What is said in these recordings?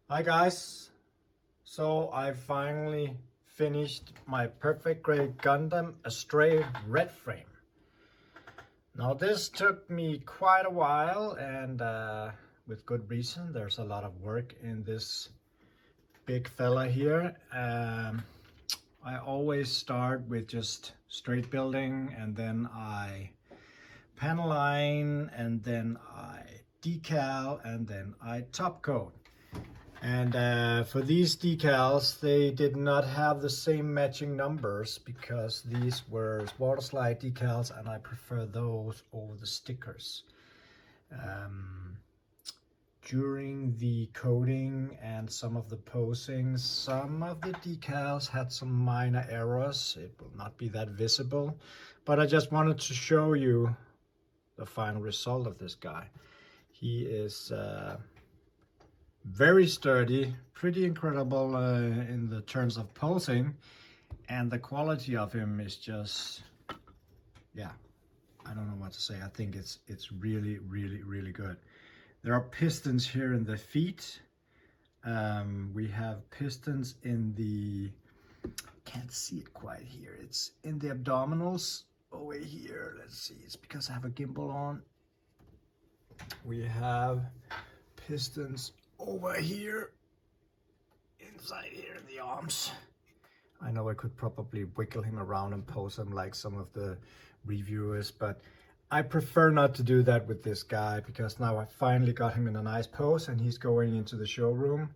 Hi guys, so I finally finished my perfect grade Gundam Astray Red Frame. Now this took me quite a while and with good reason. There's a lot of work in this big fella here. I always start with just straight building and then I panel line and then I decal and then I top coat. And for these decals, they did not have the same matching numbers because these were water slide decals and I prefer those over the stickers. During the coating and some of the posings, some of the decals had some minor errors. It will not be that visible, but I just wanted to show you the final result of this guy. He is very sturdy, pretty incredible in the terms of posing, and the quality of him is just, yeah, I don't know what to say. I think it's really, really, really good. There are pistons here in the feet. We have pistons in the, can't see it quite here. It's in the abdominals over here. Let's see, it's because I have a gimbal on. We have pistons over here, inside here in the arms. I know I could probably wiggle him around and pose him like some of the reviewers, but I prefer not to do that with this guy because now I finally got him in a nice pose and he's going into the showroom.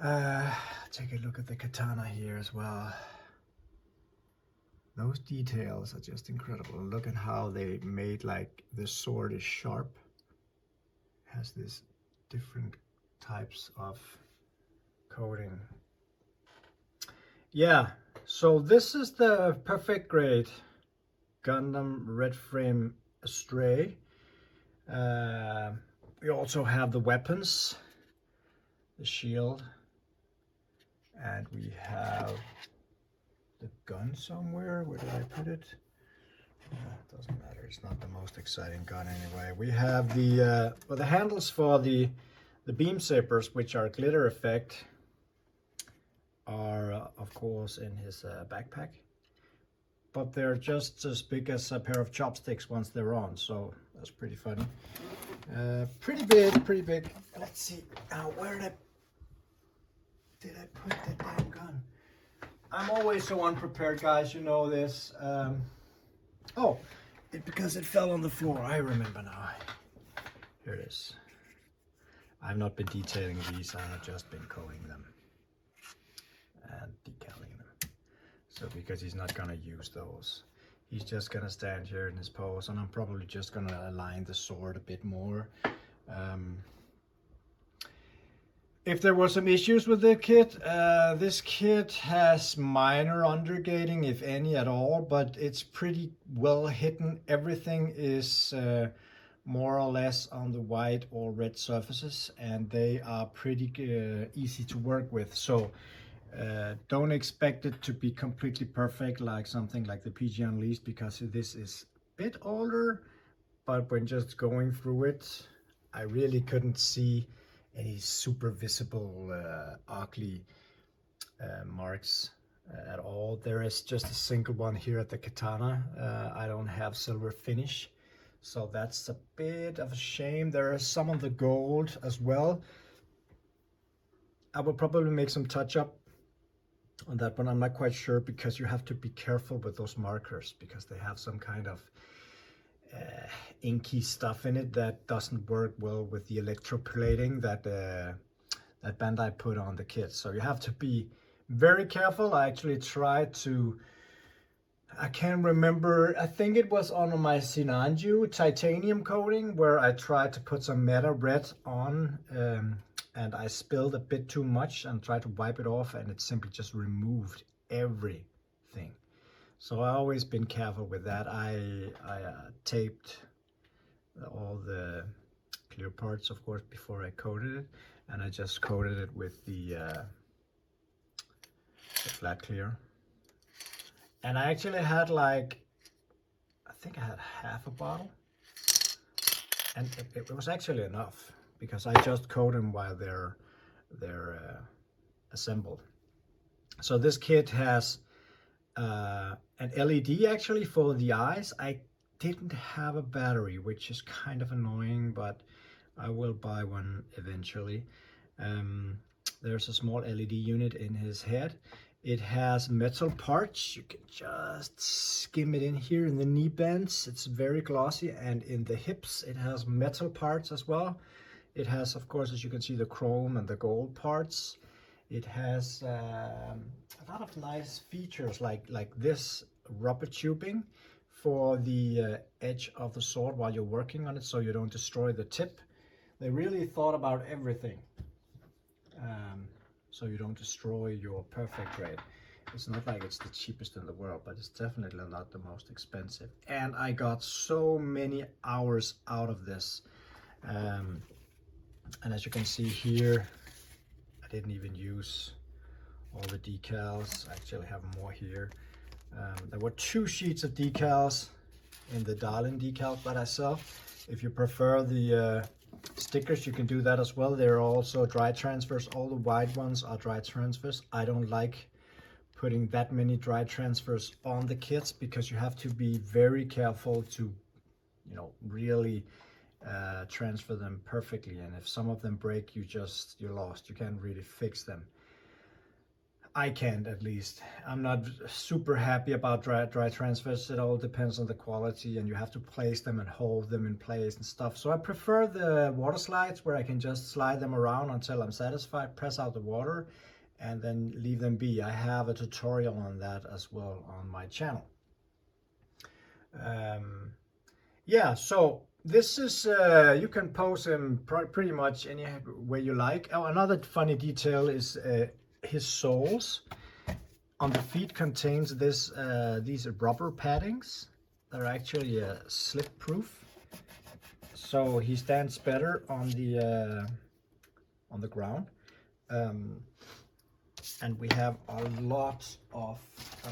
Take a look at the katana here as well. Those details are just incredible. Look at how they made, like, the sword is sharp. Has this different types of coating. Yeah, so this is the perfect grade Gundam Red Frame Astray. We also have the weapons, the shield, and we have the gun somewhere. Where did I put it? Doesn't matter, it's not the most exciting gun anyway. We have the handles for the beam zippers, which are glitter effect, are of course in his backpack, but they're just as big as a pair of chopsticks once they're on, so that's pretty funny. Pretty big. Let's see, where did I put that damn gun? I'm always so unprepared, guys, you know this. Oh, because it fell on the floor. I remember now. Here it is. I've not been detailing these. I have just been coating them and decaling them. So because he's not gonna use those, he's just gonna stand here in his pose, and I'm probably just gonna align the sword a bit more. If there were some issues with the kit, this kit has minor undergating, if any at all, but it's pretty well hidden. Everything is more or less on the white or red surfaces, and they are pretty easy to work with. So don't expect it to be completely perfect like something like the PG Unleashed, because this is a bit older, but when just going through it, I really couldn't see any super visible ugly marks at all. There is just a single one here at the katana. I don't have silver finish, so that's a bit of a shame. There is some of the gold as well. I will probably make some touch up on that one. I'm not quite sure, because you have to be careful with those markers because they have some kind of inky stuff in it that doesn't work well with the electroplating that that Bandai put on the kit. So you have to be very careful. I actually tried to, I can't remember, I think it was on my Sinanju titanium coating where I tried to put some Meta Red on, and I spilled a bit too much and tried to wipe it off, and it simply just removed everything. So I've always been careful with that. I taped all the clear parts, of course, before I coated it, and I just coated it with the flat clear. And I actually had, like, I think I had half a bottle, and it was actually enough because I just coat them while they're they're assembled. So this kit has an LED actually for the eyes. I didn't have a battery, which is kind of annoying, but I will buy one eventually. There's a small LED unit in his head. It has metal parts. You can just skim it in here in the knee bands. It's very glossy, and in the hips it has metal parts as well. It has, of course, as you can see, the chrome and the gold parts. It has a lot of nice features like this rubber tubing for the edge of the sword while you're working on it, so you don't destroy the tip. They really thought about everything, so you don't destroy your perfect grade. It's not like it's the cheapest in the world, but it's definitely not the most expensive. And I got so many hours out of this. And as you can see here, I didn't even use all the decals. I actually have more here. There were 2 sheets of decals in the Darlin decal that I sell. If you prefer the stickers, you can do that as well. There are also dry transfers. All the wide ones are dry transfers. I don't like putting that many dry transfers on the kits because you have to be very careful to, you know, really transfer them perfectly. And if some of them break, you're lost. You can't really fix them. I can't, at least. I'm not super happy about dry transfers. It all depends on the quality, and you have to place them and hold them in place and stuff. So I prefer the water slides, where I can just slide them around until I'm satisfied, press out the water, and then leave them be. I have a tutorial on that as well on my channel. Yeah, so this is, you can pose him pretty much any way you like. Oh, another funny detail is his soles on the feet contains this these rubber paddings that are actually slip proof, so he stands better on the ground. And we have a lot of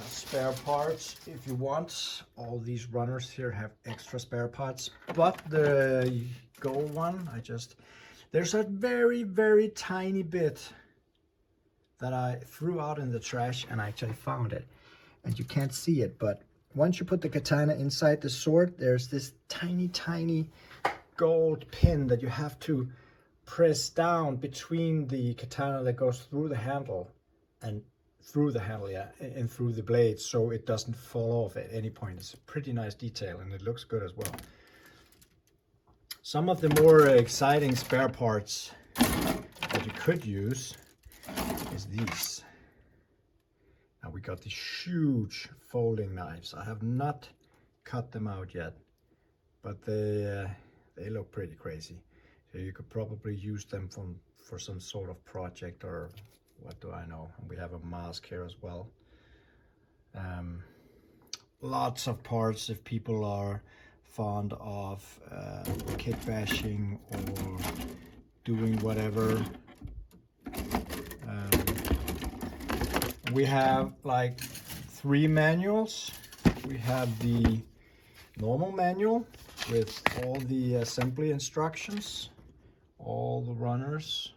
spare parts if you want. All these runners here have extra spare parts, but the gold one, there's a very tiny bit that I threw out in the trash, and I actually found it. And you can't see it, but once you put the katana inside the sword, there's this tiny gold pin that you have to press down between the katana that goes through the handle and through the blade, so it doesn't fall off at any point. It's a pretty nice detail, and it looks good as well. Some of the more exciting spare parts that you could use is these. Now we got these huge folding knives. I have not cut them out yet, but they look pretty crazy. So you could probably use them for some sort of project, or what do I know. And we have a mask here as well. Lots of parts if people are fond of kit bashing or doing whatever. We have like 3 manuals. We have the normal manual with all the assembly instructions, all the runners.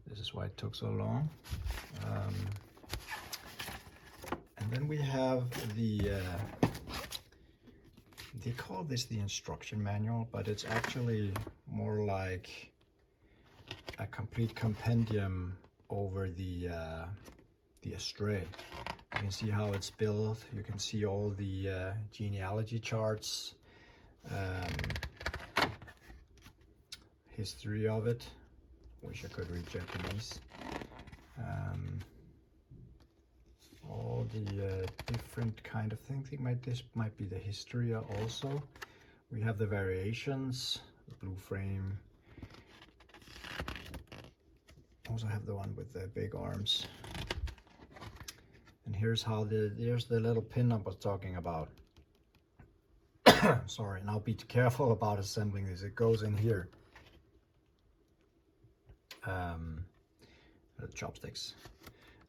This is why it took so long. And then we have the, they call this the instruction manual, but it's actually more like a complete compendium over the Astray. You can see how it's built. You can see all the genealogy charts, history of it. Wish I could read Japanese. All the different kind of things. This might be the history also. We have the variations, the blue frame. Also have the one with the big arms. And here's the little pin I was talking about. Sorry, and I'll be careful about assembling this. It goes in here. The chopsticks.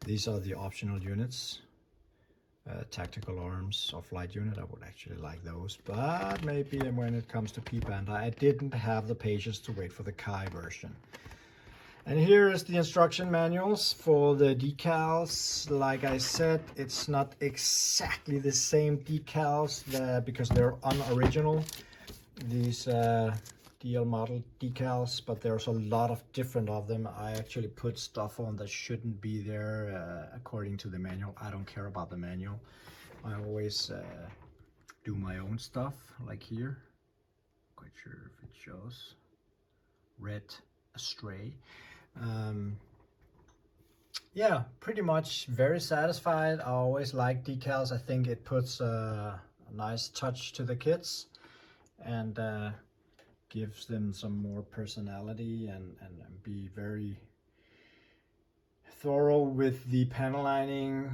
These are the optional units. Tactical arms or flight unit. I would actually like those, but maybe when it comes to P-Band, I didn't have the patience to wait for the Kai version. And here is the instruction manuals for the decals. Like I said, it's not exactly the same decals because they're unoriginal, these DL model decals, but there's a lot of different of them. I actually put stuff on that shouldn't be there according to the manual. I don't care about the manual. I always do my own stuff, like here. Quite sure if it shows. Red Astray. Yeah, pretty much very satisfied. I always like decals. I think it puts a nice touch to the kits and gives them some more personality and be very thorough with the panel lining.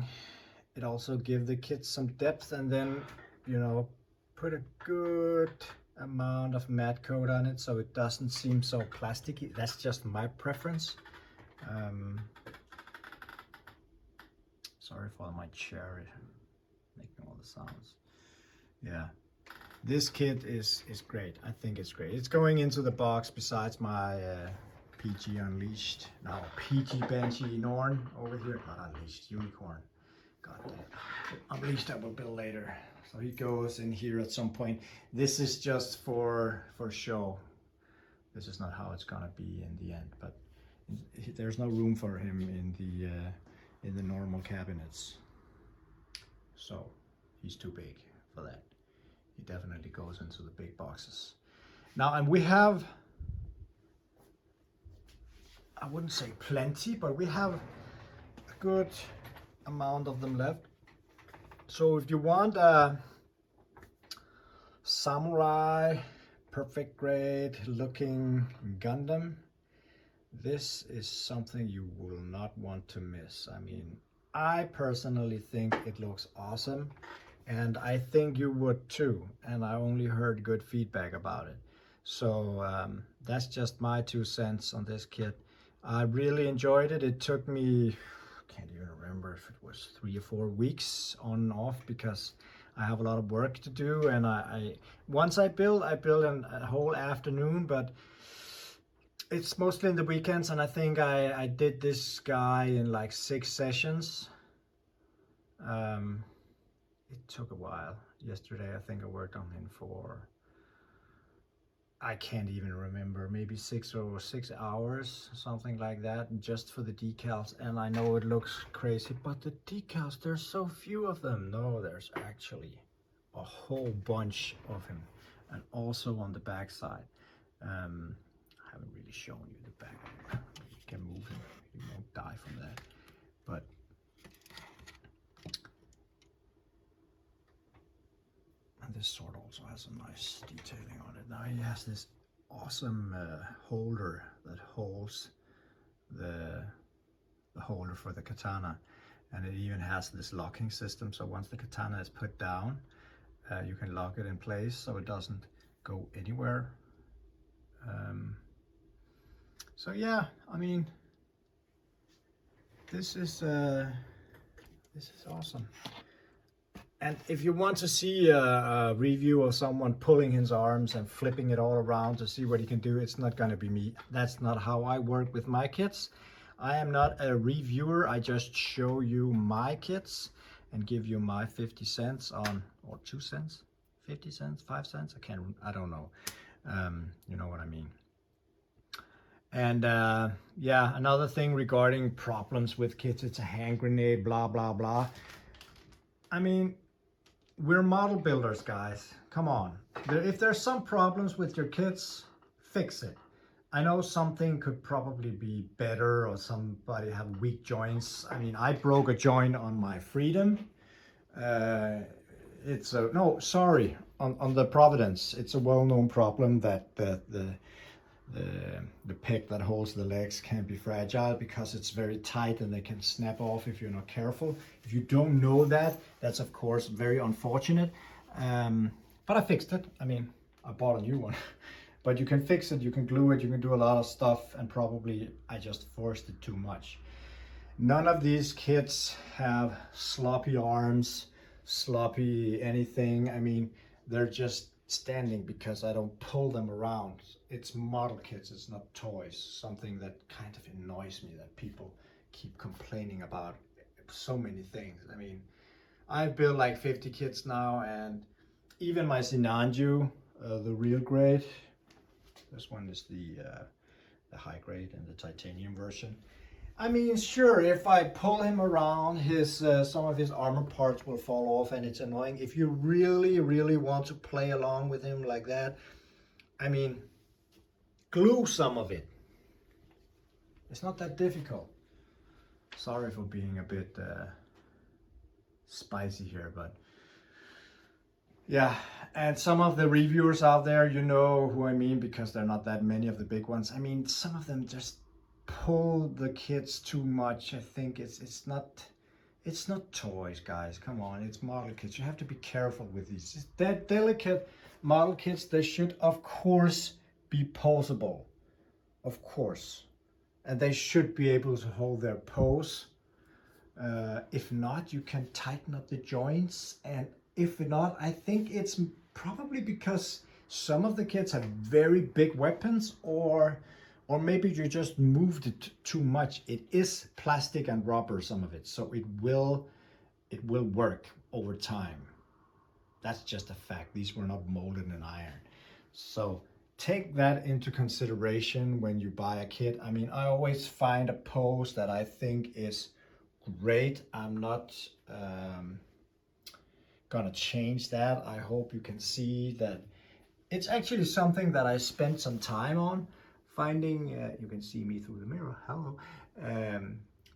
It also gives the kits some depth, and then, you know, put a good amount of matte coat on it so it doesn't seem so plasticky. That's just my preference. Sorry for my chair making all the sounds. Yeah, this kit is great. I think it's great. It's going into the box besides my PG Unleashed, now PG Banshee Norn over here. Not Unleashed, Unicorn. God damn. Unleashed I will build later. So he goes in here at some point. This is just for show. This is not how it's gonna be in the end, but there's no room for him in the normal cabinets. So he's too big for that. He definitely goes into the big boxes. Now, and we have, I wouldn't say plenty, but we have a good amount of them left. So if you want a samurai perfect grade looking Gundam, this is something you will not want to miss. I mean, I personally think it looks awesome, and I think you would too, and I only heard good feedback about it. So that's just my 2 cents on this kit. I really enjoyed it. It took me, can't even remember if it was 3 or 4 weeks on and off, because I have a lot of work to do, and once I build a whole afternoon, but it's mostly in the weekends, and I think I did this guy in like 6 sessions. It took a while. Yesterday I think I worked on him for, I can't even remember, maybe 6 hours, something like that, just for the decals. And I know it looks crazy, but the decals, there's so few of them. No, there's actually a whole bunch of him, and also on the back side. I haven't really shown you the back. You can move him, you won't die from that. But and this sword also has some nice detailing on it. Now he has this awesome holder that holds the holder for the katana, and it even has this locking system. So once the katana is put down, you can lock it in place so it doesn't go anywhere. So yeah, I mean, this is awesome. And if you want to see a review of someone pulling his arms and flipping it all around to see what he can do, it's not going to be me. That's not how I work with my kits. I am not a reviewer. I just show you my kits and give you my 50 cents on, or 2 cents, 50 cents, 5 cents. I don't know. You know what I mean. And yeah, another thing regarding problems with kits, it's a hand grenade, blah, blah, blah. I mean, we're model builders, guys. Come on. If there's some problems with your kits, fix it. I know something could probably be better, or somebody have weak joints. I mean, I broke a joint on my Freedom. It's a, no, sorry, on the Providence. It's a well-known problem that the peg that holds the legs can be fragile because it's very tight and they can snap off if you're not careful. If you don't know that, that's of course very unfortunate. But I fixed it. I mean, I bought a new one. But you can fix it, you can glue it, you can do a lot of stuff, and probably I just forced it too much. None of these kits have sloppy arms, sloppy anything. I mean, they're just standing because I don't pull them around. It's model kits, it's not toys. Something that kind of annoys me, that people keep complaining about so many things. I mean, I've built like 50 kits now, and even my Sinanju, the real grade, this one is the high grade and the titanium version. I mean, sure, if I pull him around, his some of his armor parts will fall off and it's annoying. If you really, really want to play along with him like that, I mean, glue some of it. It's not that difficult. Sorry for being a bit spicy here, but yeah. And some of the reviewers out there, you know who I mean, because there are not that many of the big ones. I mean, some of them just pull the kits too much. I think it's not toys, guys. Come on, it's model kits. You have to be careful with these. They're delicate model kits. They should, of course, be posable, of course, and they should be able to hold their pose. If not, you can tighten up the joints, and if not, I think it's probably because some of the kits have very big weapons, or maybe you just moved it too much. It is plastic and rubber, some of it, so it will work over time. That's just a fact. These were not molded in iron. So take that into consideration when you buy a kit. I mean, I always find a pose that I think is great. I'm not gonna change that. I hope you can see that it's actually something that I spent some time on finding. You can see me through the mirror, hello.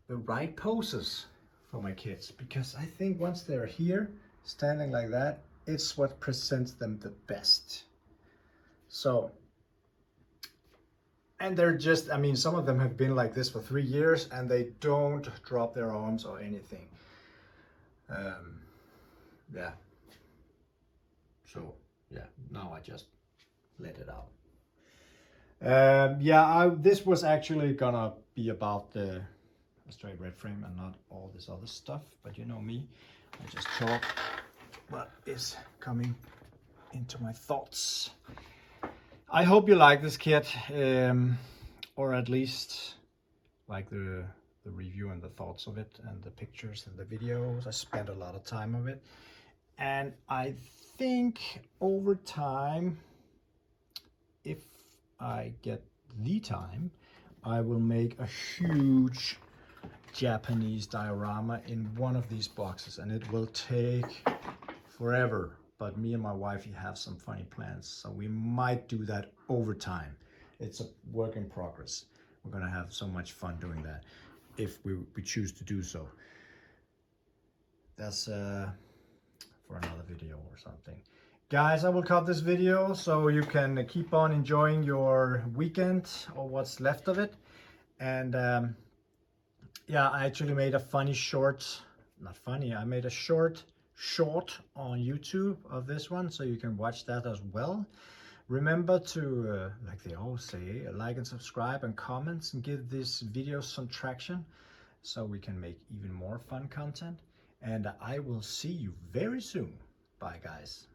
The right poses for my kits, because I think once they're here standing like that, it's what presents them the best. So, and they're just, I mean, some of them have been like this for 3 years and they don't drop their arms or anything. Yeah. So yeah, now I just let it out. Yeah, this was actually gonna be about the Astray Red Frame and not all this other stuff, but you know me, I just talk what is coming into my thoughts. I hope you like this kit, or at least like the review and the thoughts of it and the pictures and the videos. I spent a lot of time of it, and I think over time, if I get the time, I will make a huge Japanese diorama in one of these boxes, and it will take forever, but me and my wife have some funny plans, so we might do that over time. It's a work in progress. We're gonna have so much fun doing that if we choose to do so. That's for another video or something. Guys, I will cut this video so you can keep on enjoying your weekend or what's left of it. And yeah, I actually made a funny short, not funny, I made a short on YouTube of this one, so you can watch that as well. Remember to, like they always say, like and subscribe and comments and give this video some traction so we can make even more fun content. And I will see you very soon. Bye, guys.